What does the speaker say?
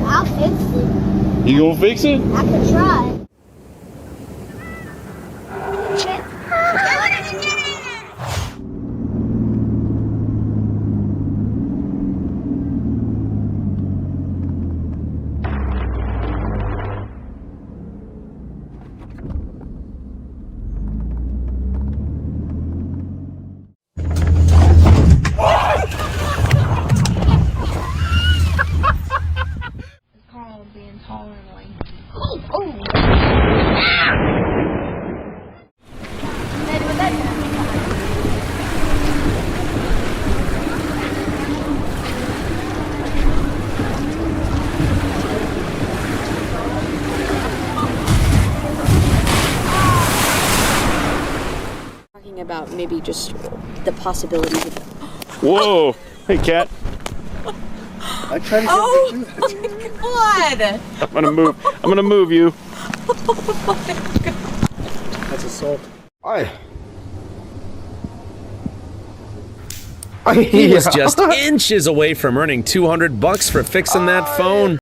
I'll fix it. You gonna fix it? I could try. Being tolerantly. Talking about maybe just the possibilities of Whoa! Hey, cat. I tried to oh my god! I'm gonna move you. That's assault. He was just inches away from earning $200 for fixing that phone.